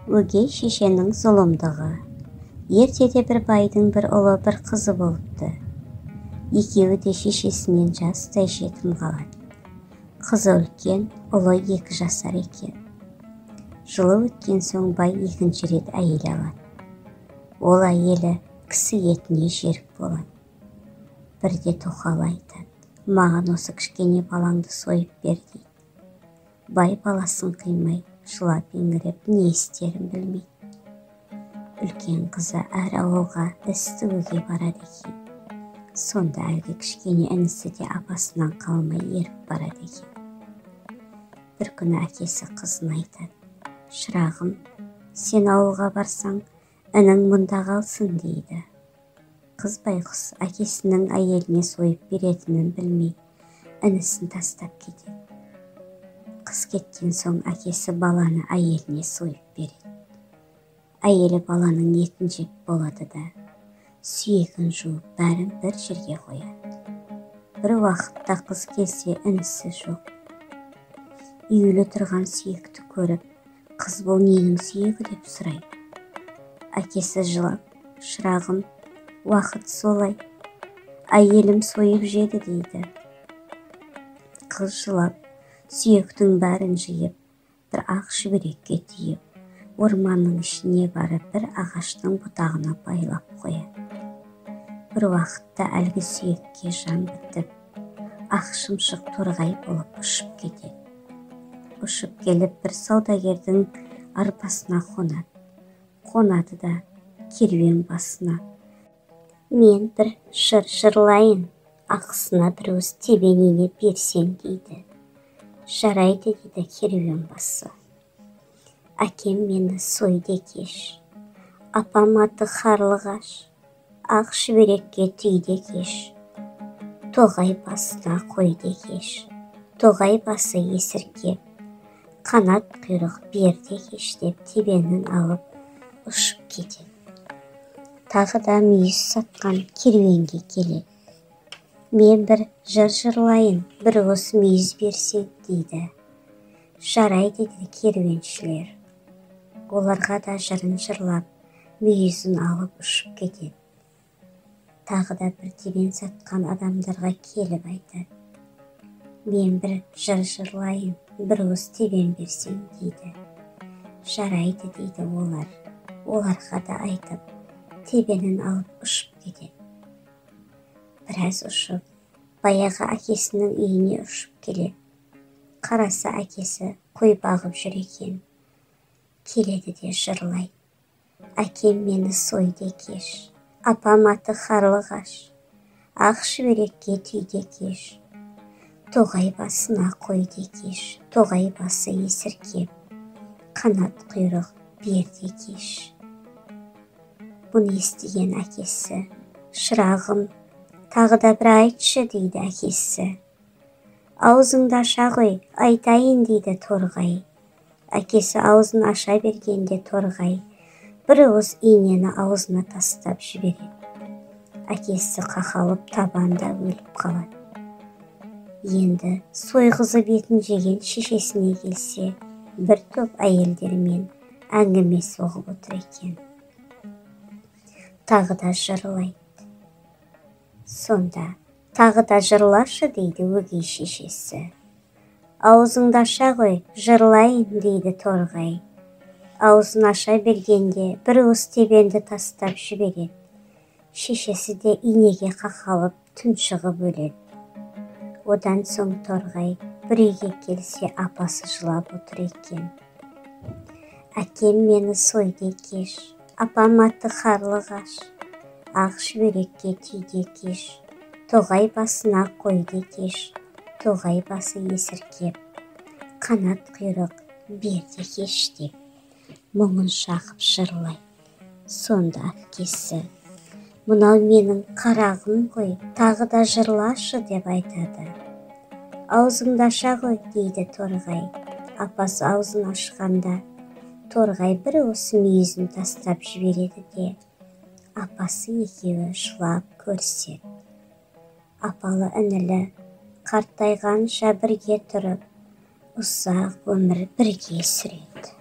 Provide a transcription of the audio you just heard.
Өгей шешенің зұлымдығы. Ертеде бір байдың бір ұлы бір қызы болыпты. Екеуі де шешесімен жастай жетім қалады. Қызы үлкен, ұлы 2 жасар екен. Жылы өткен соң бай екінші рет әйел алады. Ол әйелі кісі етіне жерік болады. Бірде тоқал айтады: маған осы кішкене балаңды сойып бер дейді. Бай баласын қимай, жылап еңіреп, не істерін білмейді. Үлкен қызы әр ауылға істі өгей барады екен. Сонда әлгі кішкене інісі де апасынан қалмай еріп барады екен. Бір күні әкесі қызын айтады: шырағым, сен ауылға барсаң, інің мұнда қалсын дейді. Қыз байғұс әкесінің әйеліне сойып беретінін білмей, інісін тастап кетеді. Қыз кеткен соң әкесі баланы әйеліне сойып береді. Әйелі баланың етін жеп болады да, сүйегін жуып, бәрін бір жерге қояды. Бір уақытта қыз келсе, інісі жоқ. Үйілі тұрған сүйекті көріп, қыз бұл ненің сүйегі деп сұрайды. Әкесі жылап: шырағым, уақыт солай, әйелім сойып жеді дейді. Қыз жылап, сүйектің бәрін жиып, бір ақ шүберекке түйіп, орманның ішіне барып, бір ағаштың бұтағына байлап қояды. Бір уақытта әлгі сүйекке жан бітіп, ақ шымшық торғай болып ұшып кетеді. Ұшып келіп, бір саудагердің арбасына қонады да керуен басына: мен бір жыр жырлайын, ақысына бір уыс тебеніне берсең дейді. Жарайды дейді керуен басы. Әкем мені сой де кеш, апам аты қарлығаш, ақ шүберекке түй де кеш, тоғай басына қой де кеш, тоғай басы есіркеп, қанат құйрық бер де кеш деп тебенін алып ұшып кетеді. Тағы да мүйіз сатқан керуенге келеді. мен бір жыр жырлайын, бір уыс мүйіз берсең дейді. Жарайды дейді керуеншілер. Оларға да жырын жырлап, мүйізін алып ұшып кетеді. Тағы да бір тебен сатқан адамдарға келіп айтады: мен бір жыр жырлайын, бір уыс тебен берсең дейді. Жарайды дейді олар. Оларға да айтып, тебенін алып ұшып кетеді. Біраз ұшып, баяғы әкесінің үйіне ұшып келеді. Қараса әкесі қой бағып жүр екен. Келеді де жырлайды: әкем мені сой де кеш, апам аты қарлығаш, ақ шүберекке түй де кеш, тоғай басына қой де кеш, тоғай басы есіркеп, қанат құйрық бер де кеш. Бұны естіген әкесі: шырағым, тағы да бір айтшы дейді әкесі. Аузыңды аша ғой, айтайын дейді торғай. Әкесі аузын аша бергенде торғай бір уыс инені аузына тастап жібереді. Әкесі қақалып табанда өліп қалады. Енді сойғызы бетін жеген шешесіне келсе, бір топ әйелдермен әңгіме соғып отыр екен. Тағы да жырлайды. Сонда: тағы да жырлашы дейді өгей шешесі. Аузыңды аша ғой, жырлайын дейді торғай. Аузын аша бергенде бір уыс тебенді тастап жібереді. Шешесі де инеге қақалып тұншығып өледі. Одан соң торғай бір үйге келсе, апасы жылап отыр екен. әкем мені сой де кеш, апам аты қарлығаш, ақ шүберекке түй де кеш, тоғай басына қой де кеш, тоғай басы есіркеп, қанат құйрық бер де кеш деп мұңын шағып жырлайды. Сонда әкесі: мынау менің қарағым ғой, тағы да жырлашы деп айтады. Аузыңды аша ғой дейді торғай. Апасы аузын ашқанда, торғай бір уыс мүйізін тастап жібереді де, апасы екеуі жылап көріседі. Апалы інілі қартайғанша бірге тұрып, ұзақ өмір бірге сүреді.